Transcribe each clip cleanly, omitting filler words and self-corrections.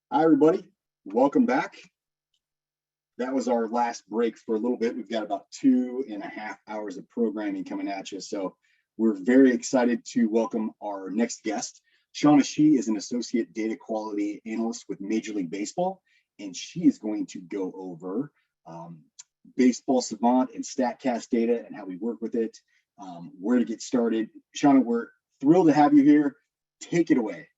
Hi, everybody. Welcome back. That was our last break for a little bit. We've got about 2.5 hours of programming coming at you. So we're very excited to welcome our next guest. Shanna Shi is an Associate Data Quality Analyst with Major League Baseball, and she is going to go over baseball Savant and Statcast data and how we work with it, where to get started. Shanna, we're thrilled to have you here. Take it away.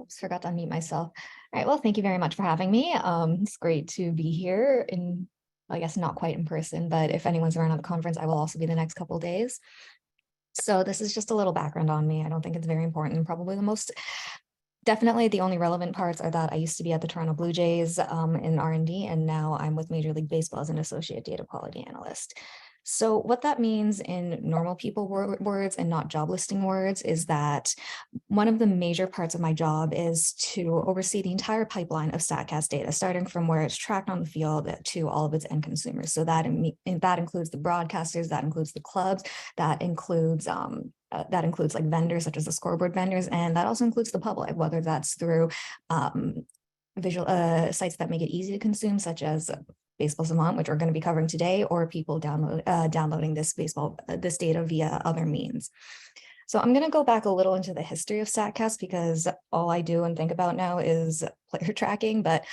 Oops, forgot to unmute myself. All right, well, thank you very much for having me. It's great to be here in, I guess, not quite in person, but if anyone's around at the conference, I will also be the next couple of days. So this is just a little background on me. I don't think it's very important. Probably definitely the only relevant parts are that I used to be at the Toronto Blue Jays in R&D, and now I'm with Major League Baseball as an Associate Data Quality Analyst. So what that means in normal people words and not job listing words is that one of the major parts of my job is to oversee the entire pipeline of Statcast data, starting from where it's tracked on the field to all of its end consumers. So that includes the broadcasters, that includes the clubs, that includes like vendors such as the scoreboard vendors, and that also includes the public, whether that's through visual sites that make it easy to consume, such as Baseball Savant, which we're going to be covering today, or people downloading this data via other means. So I'm going to go back a little into the history of Statcast because all I do and think about now is player tracking, but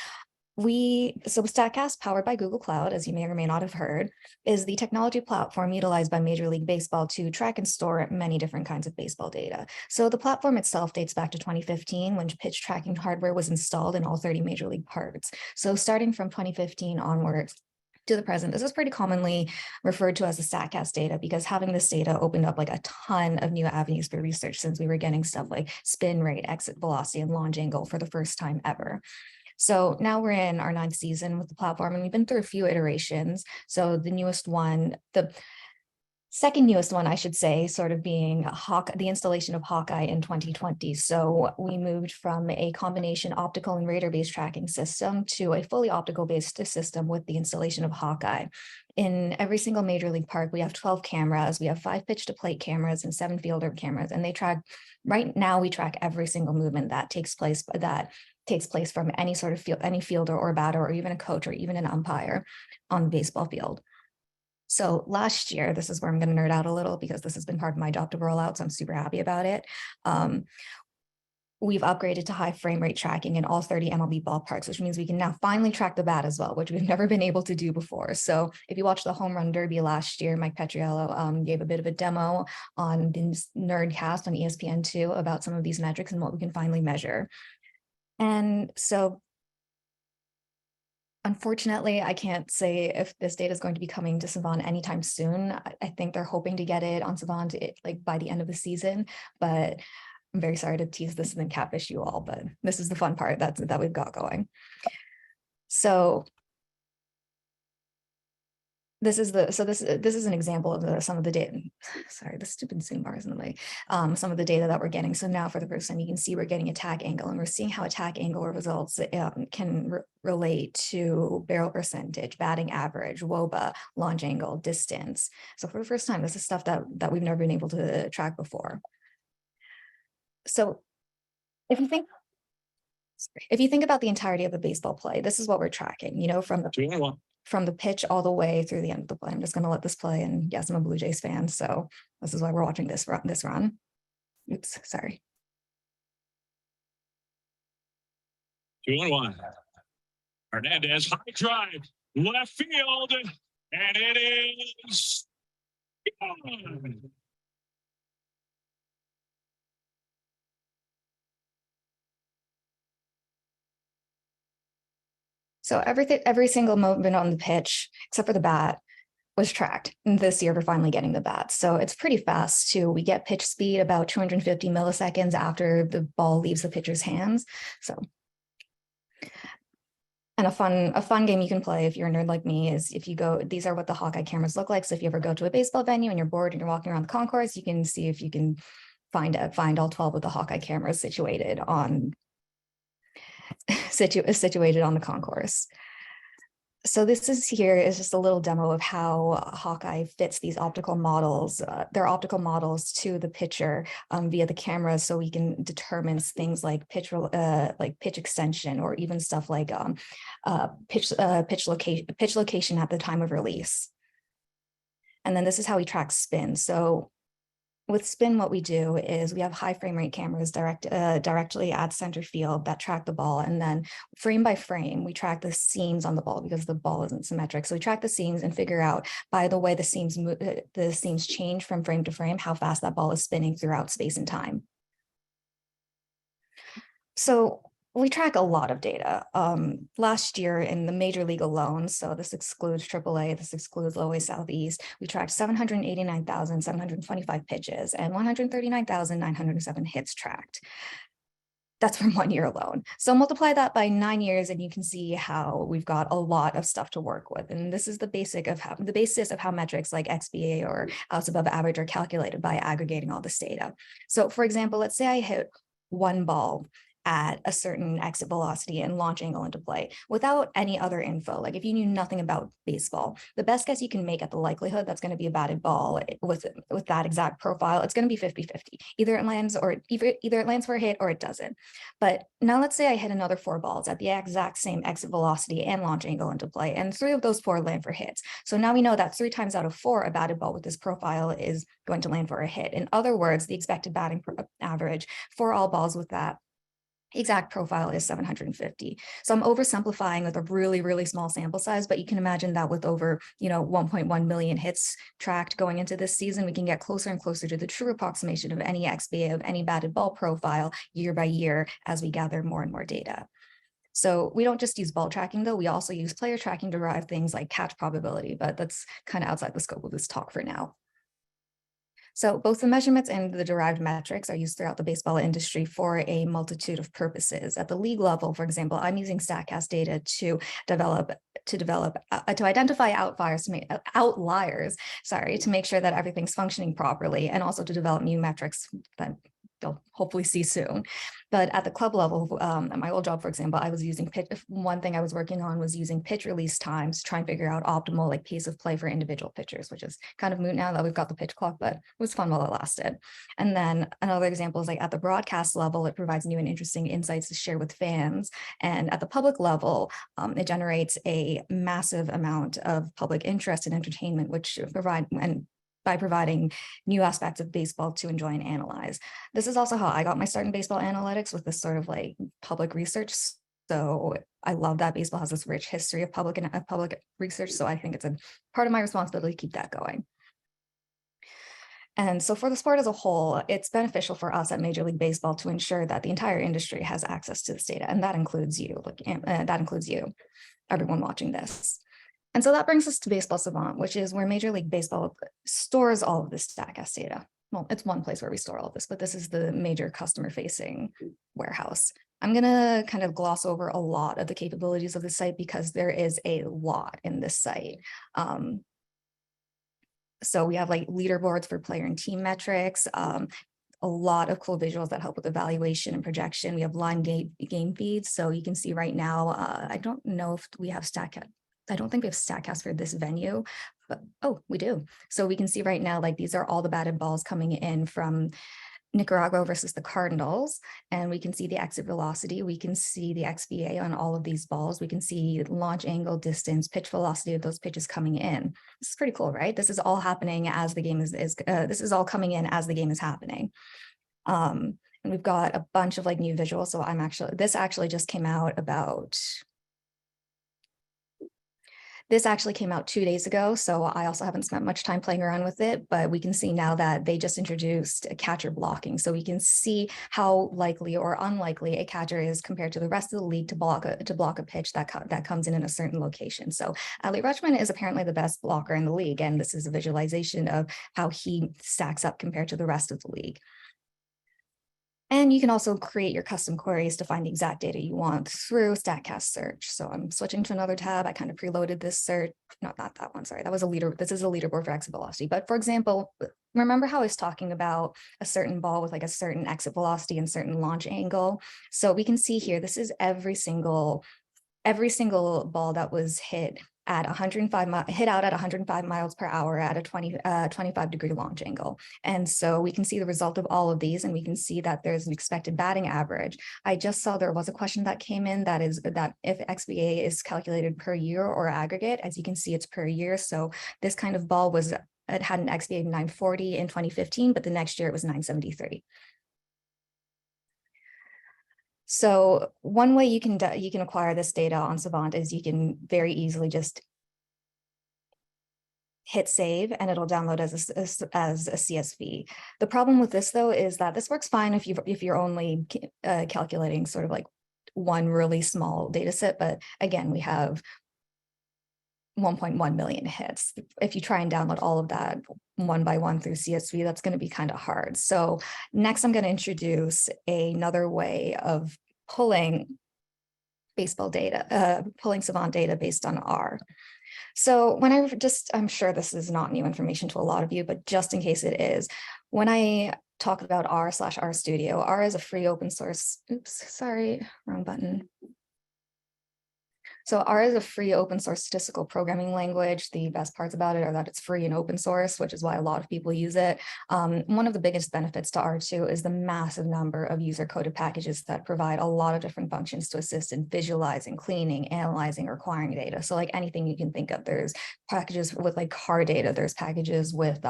so Statcast, powered by Google Cloud, as you may or may not have heard, is the technology platform utilized by Major League Baseball to track and store many different kinds of baseball data. So the platform itself dates back to 2015 when pitch tracking hardware was installed in all 30 Major League parks. So starting from 2015 onwards to the present, this is pretty commonly referred to as the Statcast data because having this data opened up like a ton of new avenues for research since we were getting stuff like spin rate, exit velocity, and launch angle for the first time ever. So now we're in our 9th season with the platform, and we've been through a few iterations. So the newest one, the second newest one, I should say, sort of being the installation of Hawkeye in 2020. So we moved from a combination optical and radar-based tracking system to a fully optical-based system with the installation of Hawkeye. In every single Major League park, we have 12 cameras. We have 5 pitch-to-plate cameras and 7 fielder cameras, and right now we track every single movement that takes place from any sort of any fielder or batter or even a coach or even an umpire on the baseball field. So last year, this is where I'm going to nerd out a little because this has been part of my job to roll out, so I'm super happy about it. We've upgraded to high frame rate tracking in all 30 MLB ballparks, which means we can now finally track the bat as well, which we've never been able to do before. So if you watched the Home Run Derby last year, Mike Petriello gave a bit of a demo on the Nerdcast on ESPN2 about some of these metrics and what we can finally measure. And so, unfortunately, I can't say if this data is going to be coming to Savant anytime soon. I think they're hoping to get it on Savant like by the end of the season, but I'm very sorry to tease this and then catfish you all, but this is the fun part that we've got going. So this is an example of some of the data. Sorry, the stupid Zoom bar is in the way. Some of the data that we're getting. So now for the first time, you can see we're getting attack angle, and we're seeing how attack angle results can relate to barrel percentage, batting average, WOBA, launch angle, distance. So for the first time, this is stuff that we've never been able to track before. So if you think about the entirety of a baseball play, this is what we're tracking. From the pitch all the way through the end of the play. I'm just going to let this play. And yes, I'm a Blue Jays fan, so this is why we're watching this run. Oops, sorry. 2-1. Hernandez, high drive, left field, and it is gone. So every single movement on the pitch, except for the bat, was tracked. And this year, we're finally getting the bat. So it's pretty fast too. We get pitch speed about 250 milliseconds after the ball leaves the pitcher's hands. So, and a fun game you can play if you're a nerd like me is if you go, these are what the Hawkeye cameras look like. So if you ever go to a baseball venue and you're bored and you're walking around the concourse, you can see if you can find all 12 of the Hawkeye cameras situated on the concourse. So this is just a little demo of how Hawkeye fits these optical models, their optical models to the pitcher via the camera, so we can determine things like pitch extension, or even stuff like pitch location at the time of release. And then this is how we track spin. So with spin, what we do is we have high frame rate cameras directly at center field that track the ball. And then frame by frame, we track the seams on the ball because the ball isn't symmetric. So we track the seams and figure out, by the way the seams change from frame to frame, how fast that ball is spinning throughout space and time. So we track a lot of data. Last year in the major league alone, so this excludes AAA, this excludes Low A Southeast, we tracked 789,725 pitches and 139,907 hits tracked. That's from 1 year alone. So multiply that by 9 years and you can see how we've got a lot of stuff to work with. And this is the basis of how metrics like XBA or outs above average are calculated, by aggregating all this data. So for example, let's say I hit one ball at a certain exit velocity and launch angle into play without any other info. Like if you knew nothing about baseball, the best guess you can make at the likelihood that's going to be a batted ball with that exact profile, it's going to be 50-50. Either it lands for a hit or it doesn't. But now let's say I hit another 4 balls at the exact same exit velocity and launch angle into play, and 3 of those 4 land for hits. So now we know that 3 times out of 4, a batted ball with this profile is going to land for a hit. In other words, the expected batting average for all balls with that exact profile is 750. So I'm oversimplifying with a really, really small sample size, but you can imagine that with over 1.1 million hits tracked going into this season, we can get closer and closer to the true approximation of any XBA of any batted ball profile year by year as we gather more and more data. So we don't just use ball tracking though, we also use player tracking to derive things like catch probability, but that's kind of outside the scope of this talk for now. So both the measurements and the derived metrics are used throughout the baseball industry for a multitude of purposes. At the league level, for example, I'm using Statcast data to identify outliers, to make sure that everything's functioning properly, and also to develop new metrics that you'll hopefully see soon. But at the club level, at my old job, for example, I was using one thing I was working on was using pitch release times to try and figure out optimal pace of play for individual pitchers, which is kind of moot now that we've got the pitch clock, but it was fun while it lasted. And then another example is at the broadcast level, it provides new and interesting insights to share with fans. And at the public level, it generates a massive amount of public interest and entertainment, which by providing new aspects of baseball to enjoy and analyze. This is also how I got my start in baseball analytics, with this sort of public research. So I love that baseball has this rich history of public research. So I think it's a part of my responsibility to keep that going. And so for the sport as a whole, it's beneficial for us at Major League Baseball to ensure that the entire industry has access to this data. And that includes you, everyone watching this. And so that brings us to Baseball Savant, which is where Major League Baseball stores all of this Statcast data. Well, it's one place where we store all of this, but this is the major customer-facing warehouse. I'm going to kind of gloss over a lot of the capabilities of the site because there is a lot in this site. So we have leaderboards for player and team metrics, a lot of cool visuals that help with evaluation and projection. We have line game feeds. So you can see right now, I don't know if we have Statcast. I don't think we have Statcast for this venue, but oh, we do. So we can see right now, these are all the batted balls coming in from Nicaragua versus the Cardinals. And we can see the exit velocity. We can see the XBA on all of these balls. We can see launch angle, distance, pitch velocity of those pitches coming in. This is pretty cool, right? This is all happening as the game this is all coming in as the game is happening. And we've got a bunch of new visuals. So this actually just came out This actually came out 2 days ago, so I also haven't spent much time playing around with it, but we can see now that they just introduced catcher blocking. So we can see how likely or unlikely a catcher is compared to the rest of the league to block a pitch that comes in a certain location. So Ali Rutschman is apparently the best blocker in the league, and this is a visualization of how he stacks up compared to the rest of the league. And you can also create your custom queries to find the exact data you want through Statcast search. So I'm switching to another tab. I kind of preloaded this search, not that one, sorry. That was this is a leaderboard for exit velocity. But for example, remember how I was talking about a certain ball with a certain exit velocity and certain launch angle? So we can see here, this is every single ball that was hit at 105 hit out at 105 miles per hour at a 25-degree launch angle. And so we can see the result of all of these, and we can see that there's an expected batting average. I just saw there was a question that came in that is that if XBA is calculated per year or aggregate, as you can see, it's per year. So this kind of ball it had an XBA of 940 in 2015, but the next year it was 973. So one way you can acquire this data on Savant is you can very easily just hit save and it'll download as a CSV. The problem with this though is that this works fine if you're only calculating sort of like one really small data set, but again, we have 1.1 million hits. If you try and download all of that one by one through CSV, that's going to be kind of hard. So next I'm going to introduce another way of pulling baseball data, pulling Savant data based on R. So I'm sure this is not new information to a lot of you, but just in case it is, when I talk about R/RStudio, R is a free open source, oops, sorry, wrong button. So R is a free open source statistical programming language. The best parts about it are that it's free and open source, which is why a lot of people use it. One of the biggest benefits to R2 is the massive number of user-coded packages that provide a lot of different functions to assist in visualizing, cleaning, analyzing, or acquiring data. So like anything you can think of, there's packages with like car data, there's packages with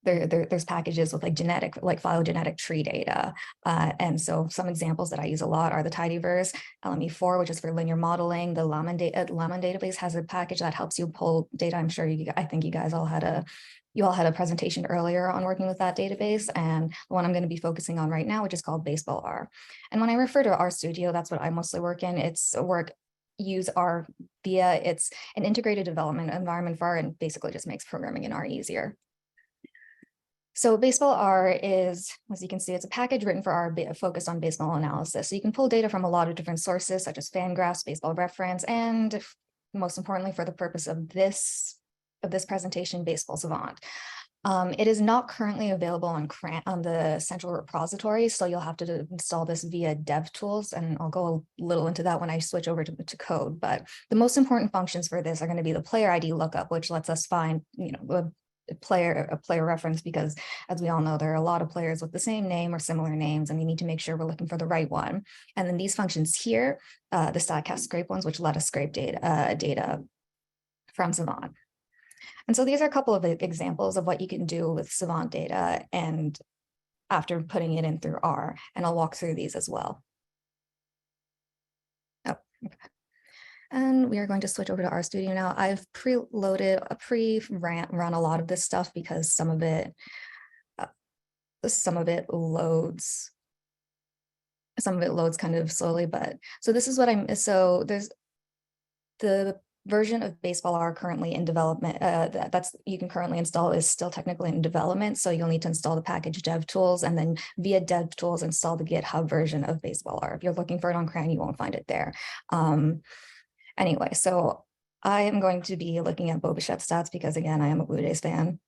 there's packages with like phylogenetic tree data. And so some examples that I use a lot are the tidyverse, LME4, which is for linear modeling. The Laman database has a package that helps you pull data. I'm sure I think you guys all had a presentation earlier on working with that database, and the one I'm going to be focusing on right now, which is called Baseball R. And when I refer to RStudio, that's what I mostly work in. Use R via, it's an integrated development environment for R, and basically just makes programming in R easier. So Baseball R is, as you can see, it's a package written for R focused on baseball analysis. So you can pull data from a lot of different sources, such as Fangraphs, Baseball Reference, and most importantly, for the purpose of this presentation, Baseball Savant. It is not currently available on the central repository, so you'll have to install this via DevTools, and I'll go a little into that when I switch over to code. But the most important functions for this are going to be the player ID lookup, which lets us find, a player reference, because as we all know, there are a lot of players with the same name or similar names, and we need to make sure we're looking for the right one. And then these functions here, the Statcast scrape ones, which let us scrape data from Savant. And so these are a couple of examples of what you can do with Savant data and after putting it in through R, and I'll walk through these as well. Oh, okay. And we are going to switch over to RStudio now. I've pre-run a lot of this stuff because some of it loads kind of slowly, but so this is what there's the version of Baseball R currently in development that's you can currently install is still technically in development. So you'll need to install the package DevTools, and then via DevTools install the GitHub version of Baseball R. If you're looking for it on CRAN, you won't find it there. Anyway, so I am going to be looking at Bo Bichette's stats because, again, I am a Blue Jays fan.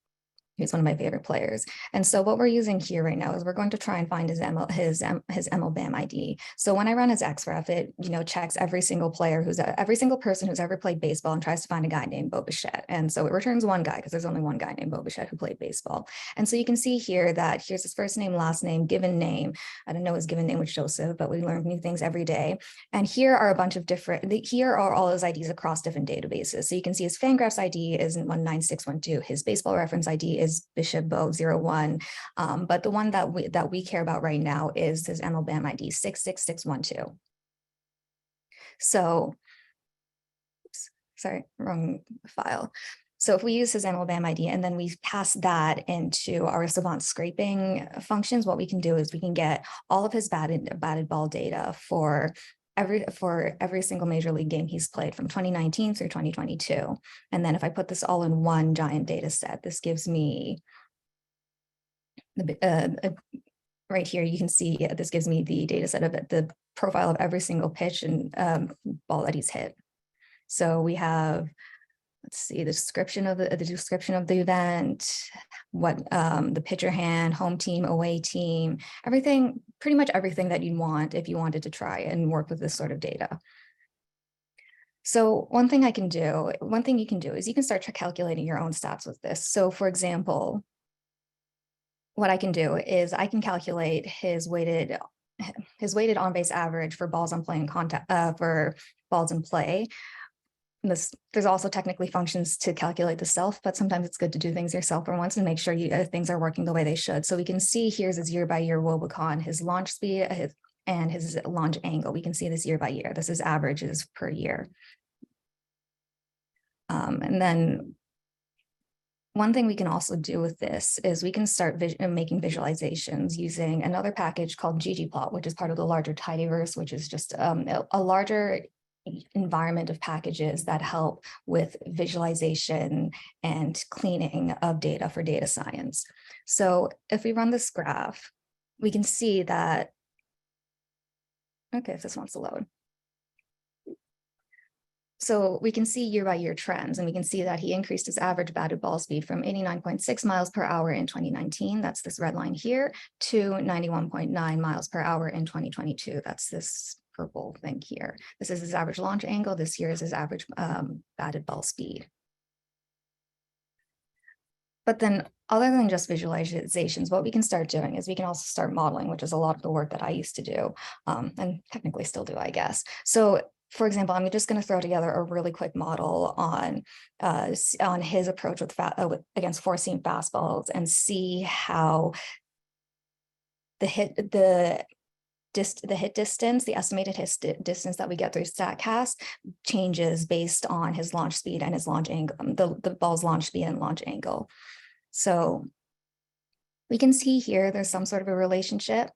He's one of my favorite players. And so what we're using here right now is we're going to try and find his MLBAM ID. So when I run his XREF, it checks every single person who's ever played baseball and tries to find a guy named Bo Bichette. And so it returns one guy because there's only one guy named Bo Bichette who played baseball. And so you can see here that here's his first name, last name, given name. I don't know his given name was Joseph, but we learn new things every day. And here are a bunch of here are all his IDs across different databases. So you can see his Fangraphs ID is 19612. His Baseball Reference ID is Bishop Bo 01. But the one that we care about right now is his MLBAM ID 66612. So, oops, sorry, wrong file. So if we use his MLBAM ID and then we pass that into our Savant scraping functions, what we can do is we can get all of his batted ball data for every single major league game he's played from 2019 through 2022. And then if I put this all in one giant data set, this gives me right here, you can see this gives me the data set of the profile of every single pitch and ball that he's hit. So we have, let's see, the description of the event, what the pitcher hand, home team, away team, everything, pretty much everything that you'd want if you wanted to try and work with this sort of data. So one thing you can do is you can start calculating your own stats with this. So for example, what I can do is I can calculate his weighted on-base average for balls on play and contact for balls in play. There's also technically functions to calculate the self, but sometimes it's good to do things yourself for once and make sure things are working the way they should. So we can see here's his year-by-year Wobicon, his launch speed, and his launch angle. We can see this year by year. This is averages per year. And then one thing we can also do with this is we can start making visualizations using another package called ggplot, which is part of the larger tidyverse, which is just a larger environment of packages that help with visualization and cleaning of data for data science. So if we run this graph, we can see that, okay, if this wants to load. So we can see year-by-year trends, and we can see that he increased his average batted ball speed from 89.6 miles per hour in 2019, that's this red line here, to 91.9 miles per hour in 2022, that's this purple thing here. This is his average launch angle. This here is his average batted ball speed. But then other than just visualizations, what we can start doing is we can also start modeling, which is a lot of the work that I used to do and technically still do, I guess. So for example, I'm just going to throw together a really quick model on his approach against four-seam fastballs and see how the hit distance, the estimated hit distance that we get through Statcast changes based on his launch speed and his launch angle, the ball's launch speed and launch angle. So we can see here there's some sort of a relationship.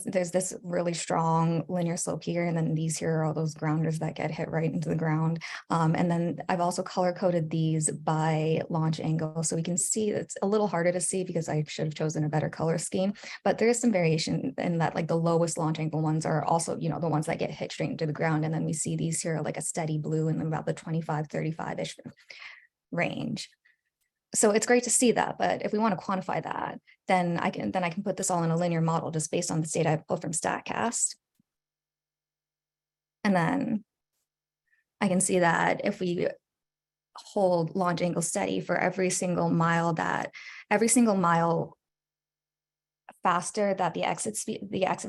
There's this really strong linear slope here, and then these here are all those grounders that get hit right into the ground. And then I've also color coded these by launch angle, so we can see it's a little harder to see because I should have chosen a better color scheme, but there is some variation in that, like the lowest launch angle ones are also, the ones that get hit straight into the ground. And then we see these here like a steady blue in about the 25, 35-ish range. So it's great to see that, but if we want to quantify that, then I can put this all in a linear model just based on this data I pulled from Statcast. And then I can see that if we hold launch angle steady for every single mile faster that the exit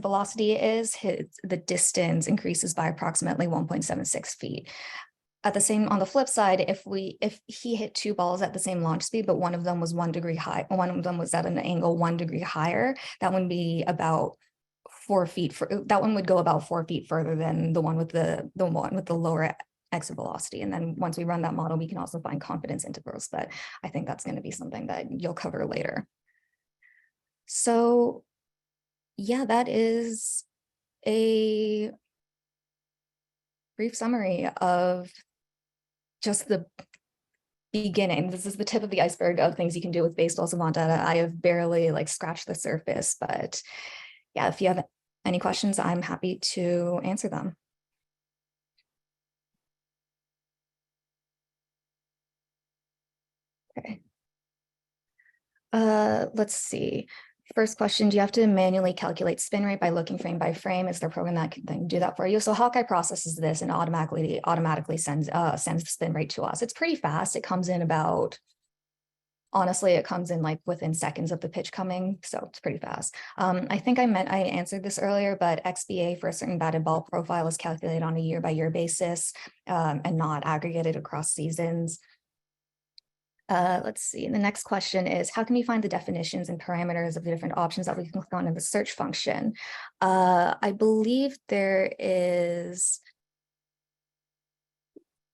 velocity is, the distance increases by approximately 1.76 feet. On the flip side, if he hit two balls at the same launch speed, but one of them was 1 degree high, one of them was at an angle 1 degree higher, that would be about 4 feet. That one would go about 4 feet further than the one with the lower exit velocity. And then once we run that model, we can also find confidence intervals, but I think that's going to be something that you'll cover later. So yeah, that is a brief summary of just the beginning. This is the tip of the iceberg of things you can do with baseball Savant data. I have barely scratched the surface, but yeah, if you have any questions, I'm happy to answer them. Okay. Let's see. First question, do you have to manually calculate spin rate by looking frame by frame? Is there a program that can do that for you? So Hawkeye processes this and automatically sends the spin rate to us. It's pretty fast. It comes in honestly, it comes in within seconds of the pitch coming. So it's pretty fast. I think I answered this earlier, but XBA for a certain batted ball profile is calculated on a year-by-year basis and not aggregated across seasons. Let's see. The next question is, how can we find the definitions and parameters of the different options that we can click on in the search function? I believe there's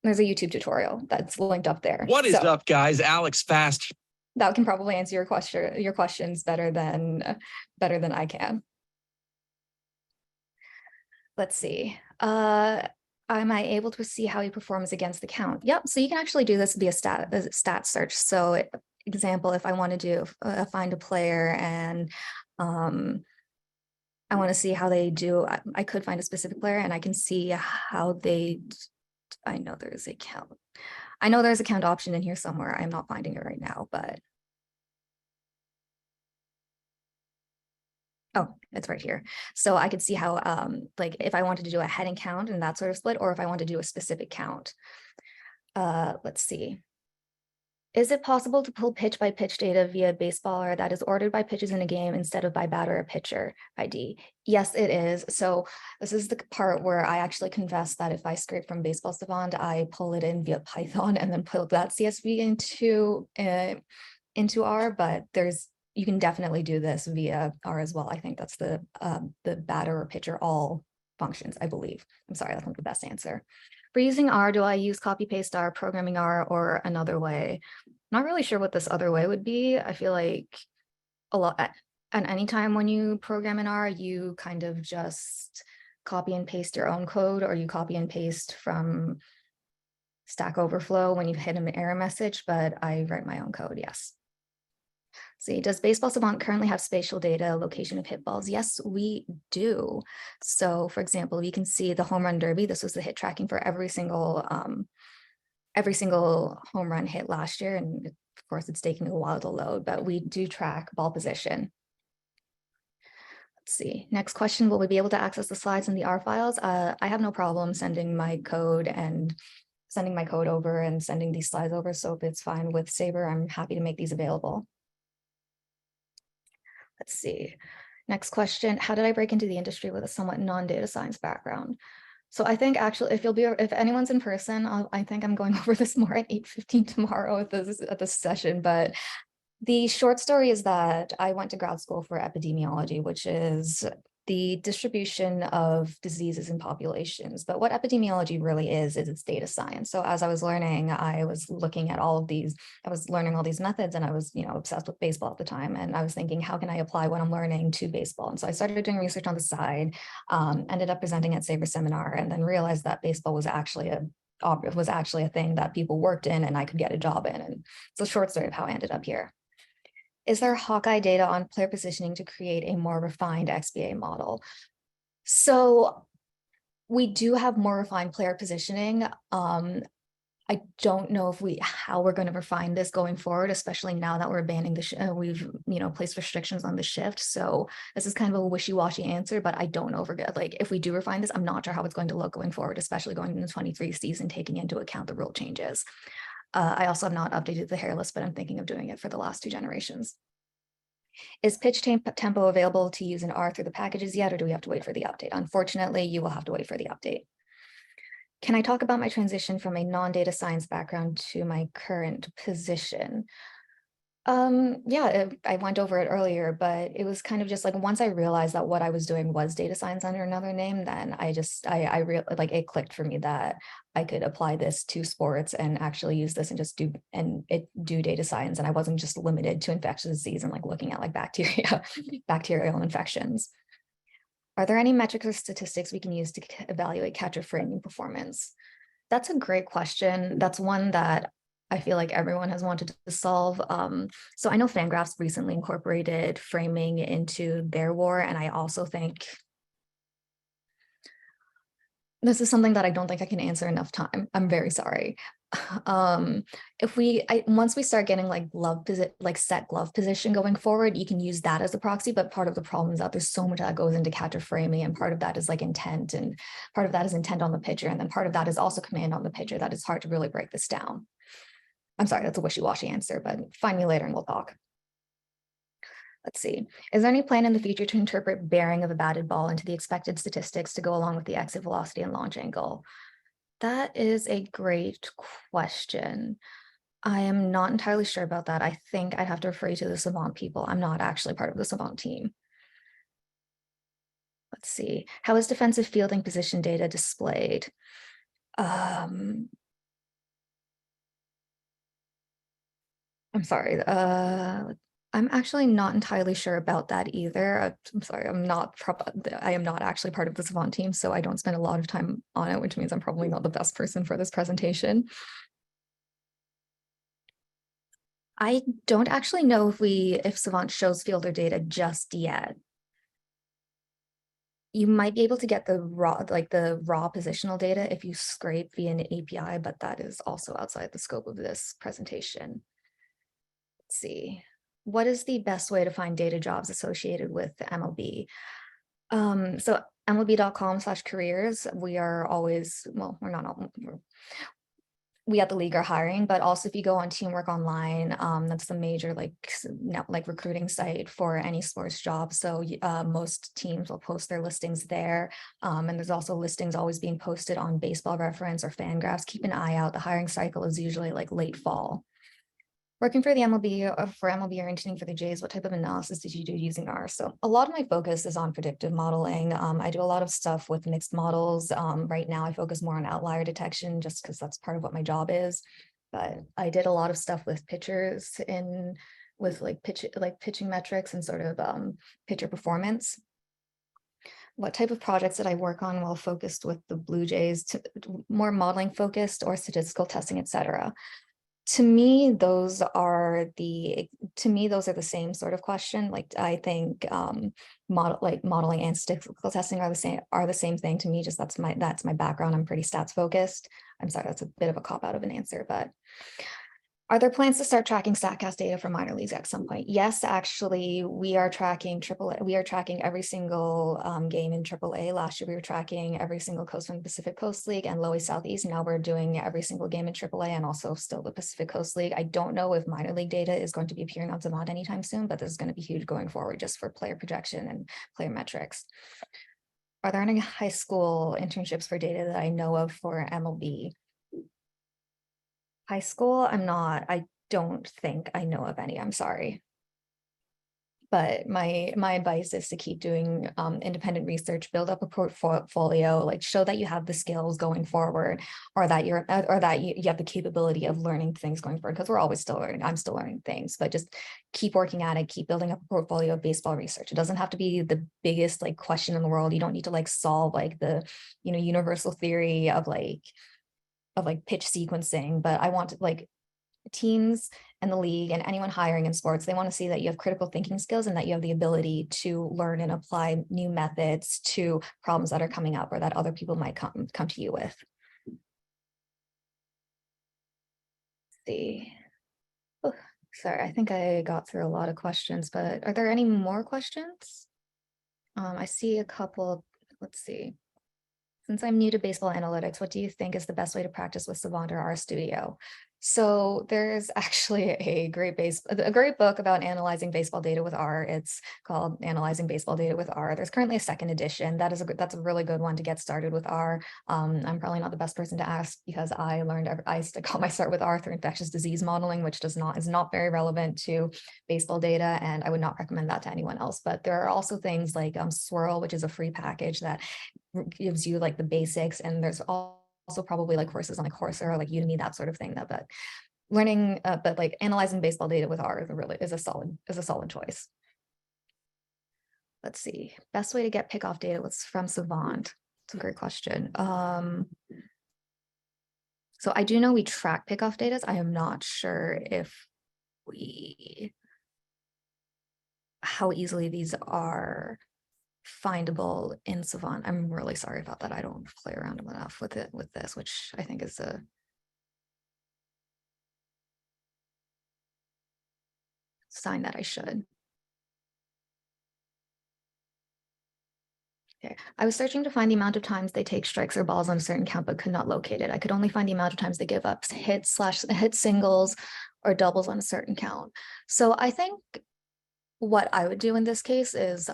a YouTube tutorial that's linked up there. What is up, guys? Alex Fast. That can probably answer your questions better than I can. Let's see. Am I able to see how he performs against the count? Yep. So you can actually do this via stat search. So example, if I want to find a player and I want to see how they do, I could find a specific player and I can see how they, I know there's a count. I know there's a count option in here somewhere. I'm not finding it right now, but. Oh, it's right here. So I could see how, like if I wanted to do a heading count and that sort of split, or if I want to do a specific count. Let's see. Is it possible to pull pitch by pitch data via baseballer that is ordered by pitches in a game instead of by batter or pitcher ID? Yes, it is. So this is the part where I actually confess that if I scrape from Baseball Savant, I pull it in via Python and then pull that CSV into R, but you can definitely do this via R as well. I think that's the batter or pitcher all functions, I believe. I'm sorry, that's not the best answer. For using R, do I use copy paste R, programming R, or another way? Not really sure what this other way would be. I feel like a lot at any time when you program in R, you kind of just copy and paste your own code, or you copy and paste from Stack Overflow when you hit an error message, but I write my own code, yes. See, does Baseball Savant currently have spatial data, location of hit balls? Yes, we do. So for example, you can see the home run derby. This was the hit tracking for every single home run hit last year. And of course it's taking a while to load, but we do track ball position. Let's see, next question, will we be able to access the slides in the R files? I have no problem sending my code over and sending these slides over. So if it's fine with SABR, I'm happy to make these available. Let's see. Next question. How did I break into the industry with a somewhat non-data science background? So I think actually, if anyone's in person, I think I'm going over this more at 8:15 tomorrow at this session. But the short story is that I went to grad school for epidemiology, which is the distribution of diseases in populations. But what epidemiology really is it's data science. So as I was learning, I was looking at all of these, I was learning all these methods, and I was, obsessed with baseball at the time. And I was thinking, how can I apply what I'm learning to baseball? And so I started doing research on the side, ended up presenting at SABR seminar, and then realized that baseball was actually a thing that people worked in and I could get a job in. And it's a short story of how I ended up here. Is there Hawkeye data on player positioning to create a more refined XBA model? So we do have more refined player positioning. I don't know how we're going to refine this going forward, especially now that we're banning we've placed restrictions on the shift. So this is kind of a wishy-washy answer, but I don't know if we do refine this, I'm not sure how it's going to look going forward, especially going into the 23 season, taking into account the rule changes. I also have not updated the hair list, but I'm thinking of doing it for the last 2 generations. Is pitch tempo available to use in R through the packages yet, or do we have to wait for the update? Unfortunately, you will have to wait for the update. Can I talk about my transition from a non-data science background to my current position? Yeah, I went over it earlier, but it was kind of just like once I realized that what I was doing was data science under another name, then it clicked for me that I could apply this to sports and actually use this and just do data science. And I wasn't just limited to infectious disease and looking at bacterial infections. Are there any metrics or statistics we can use to evaluate catcher framing performance? That's a great question. That's one that I feel like everyone has wanted to solve. So I know Fangraphs recently incorporated framing into their WAR, and I also think this is something that I don't think I can answer enough time. I'm very sorry. Once we start getting set glove position going forward, you can use that as a proxy, but part of the problem is that there's so much that goes into catcher framing, and part of that is intent, and part of that is intent on the pitcher, and then part of that is also command on the pitcher. That is hard to really break this down. I'm sorry, that's a wishy-washy answer, but find me later and we'll talk. Let's see. Is there any plan in the future to interpret bearing of a batted ball into the expected statistics to go along with the exit velocity and launch angle? That is a great question. I am not entirely sure about that. I think I'd have to refer you to the Savant people. I'm not actually part of the Savant team. Let's see. How is defensive fielding position data displayed? I'm sorry. I'm actually not entirely sure about that either. I'm sorry. I am not actually part of the Savant team, so I don't spend a lot of time on it, which means I'm probably not the best person for this presentation. I don't actually know if Savant shows fielder data just yet. You might be able to get the raw positional data if you scrape via an API, but that is also outside the scope of this presentation. Let's see. What is the best way to find data jobs associated with the MLB? So MLB.com/careers, we are always, well, we're not all, we at the league are hiring, but also if you go on Teamwork Online, that's the major like recruiting site for any sports job. So most teams will post their listings there. And there's also listings always being posted on Baseball Reference or Fangraphs. Keep an eye out. The hiring cycle is usually like late fall. Working for the MLB, for MLB orienting for the Jays, what type of analysis did you do using R? So a lot of my focus is on predictive modeling. I do a lot of stuff with mixed models. Right now I focus more on outlier detection just because that's part of what my job is. But I did a lot of stuff with pitchers with pitching metrics and sort of pitcher performance. What type of projects did I work on while focused with the Blue Jays? More modeling focused or statistical testing, etc. To me, those are the same sort of question. Like I think modeling and statistical testing are the same thing to me. Just that's my background. I'm pretty stats focused. I'm sorry, that's a bit of a cop out of an answer, but are there plans to start tracking Statcast data for minor leagues at some point? Yes, actually, we are tracking AAA. We are tracking every single game in AAA. Last year, we were tracking every single Coast and Pacific Coast League and Lower Southeast. Now we're doing every single game in AAA and also still the Pacific Coast League. I don't know if minor league data is going to be appearing on Savant anytime soon, but this is going to be huge going forward just for player projection and player metrics. Are there any high school internships for data that I know of for MLB? High school, I don't think I know of any, I'm sorry. But my advice is to keep doing independent research, build up a portfolio, like show that you have the skills going forward, or that you have the capability of learning things going forward, because we're always still learning. I'm still learning things, but just keep working at it, keep building up a portfolio of baseball research. It doesn't have to be the biggest like question in the world. You don't need to like solve like the, universal theory of pitch sequencing, but I want to like teams and the league and anyone hiring in sports, they want to see that you have critical thinking skills and that you have the ability to learn and apply new methods to problems that are coming up or that other people might come to you with. Let's see. Oh, sorry, I think I got through a lot of questions, but are there any more questions? I see a couple. Let's see. Since I'm new to baseball analytics, what do you think is the best way to practice with Savant or RStudio? So there's actually a great book about analyzing baseball data with R. It's called Analyzing Baseball Data with R. There's currently a second edition. That's a really good one to get started with R. I'm probably not the best person to ask because I got my start with R through infectious disease modeling, which is not very relevant to baseball data, and I would not recommend that to anyone else. But there are also things like Swirl, which is a free package that gives you like the basics, and there's also probably like courses on like Coursera, like Udemy, that sort of thing. But learning, but like analyzing baseball data with R is a solid choice. Let's see, best way to get pickoff data was from Savant. It's a great question. So I do know we track pickoff data. I am not sure how easily these are findable in Savant. I'm really sorry about that. I don't play around enough with this, which I think is a sign that I should. Okay. I was searching to find the amount of times they take strikes or balls on a certain count, but could not locate it. I could only find the amount of times they give up hit singles or doubles on a certain count. So I think what I would do in this case is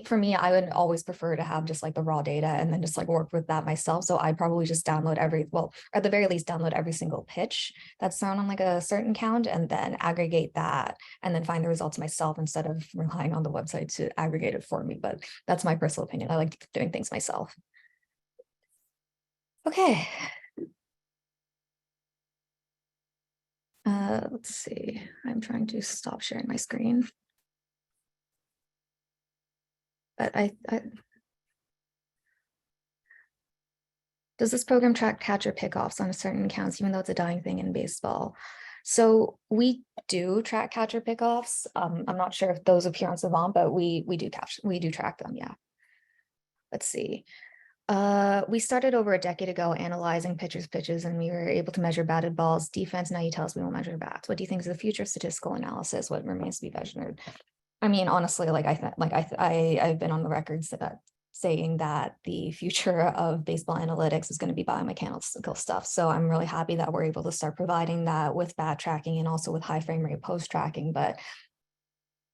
for me, I would always prefer to have just like the raw data and then just like work with that myself. So I'd probably just download at the very least, download every single pitch that's thrown on like a certain count and then aggregate that and then find the results myself instead of relying on the website to aggregate it for me. But that's my personal opinion. I like doing things myself. Okay. Let's see. I'm trying to stop sharing my screen. But does this program track catcher pickoffs on certain counts, even though it's a dying thing in baseball? So we do track catcher pickoffs. I'm not sure if those appear on Savant, but we do track them. Yeah. Let's see. We started over a decade ago analyzing pitchers' pitches, and we were able to measure batted balls, defense. Now you tell us we won't measure bats. What do you think is the future of statistical analysis? What remains to be measured? I mean, honestly, I've been on the record saying that the future of baseball analytics is going to be biomechanical stuff. So I'm really happy that we're able to start providing that with bat tracking and also with high frame rate post tracking. But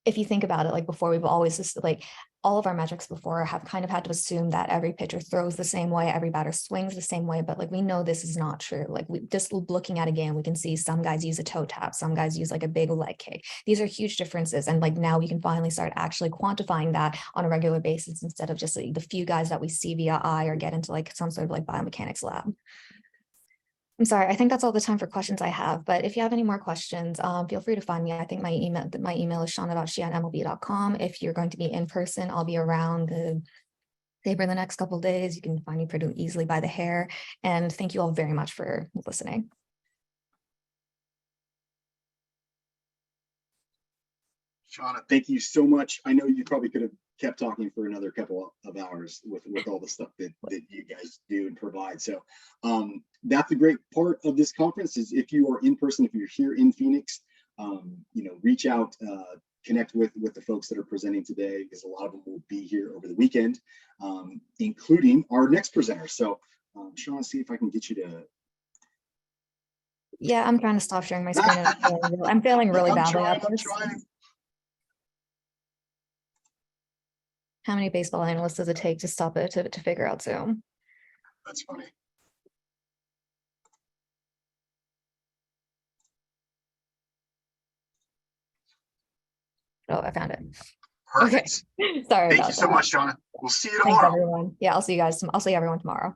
if you think about it, like before, we've always just like all of our metrics before have kind of had to assume that every pitcher throws the same way, every batter swings the same way. But like we know this is not true. Like we just looking at a game, we can see some guys use a toe tap, some guys use like a big leg kick. These are huge differences. And like now we can finally start actually quantifying that on a regular basis instead of just like the few guys that we see via eye or get into like some sort of like biomechanics lab. I'm sorry, I think that's all the time for questions I have, but if you have any more questions, feel free to find me. I think my email is shanna.shi@mlb.com. If you're going to be in person, I'll be around the SABR the next couple of days. You can find me pretty easily by the hair. And thank you all very much for listening. Shanna, thank you so much. I know you probably could have kept talking for another couple of hours with all the stuff that you guys do and provide. So that's a great part of this conference is if you are in person, if you're here in Phoenix, reach out, connect with the folks that are presenting today, because a lot of them will be here over the weekend, including our next presenter. So Shanna, see if I can get you to. Yeah, I'm trying to stop sharing my screen. I'm feeling really badly. I'm trying. How many baseball analysts does it take to stop it to figure out Zoom? That's funny. Oh, I found it. Perfect. Okay. Sorry. Thank you so much, Shanna. We'll see you Thanks, tomorrow. everyone. Yeah, I'll see you guys. I'll see everyone tomorrow.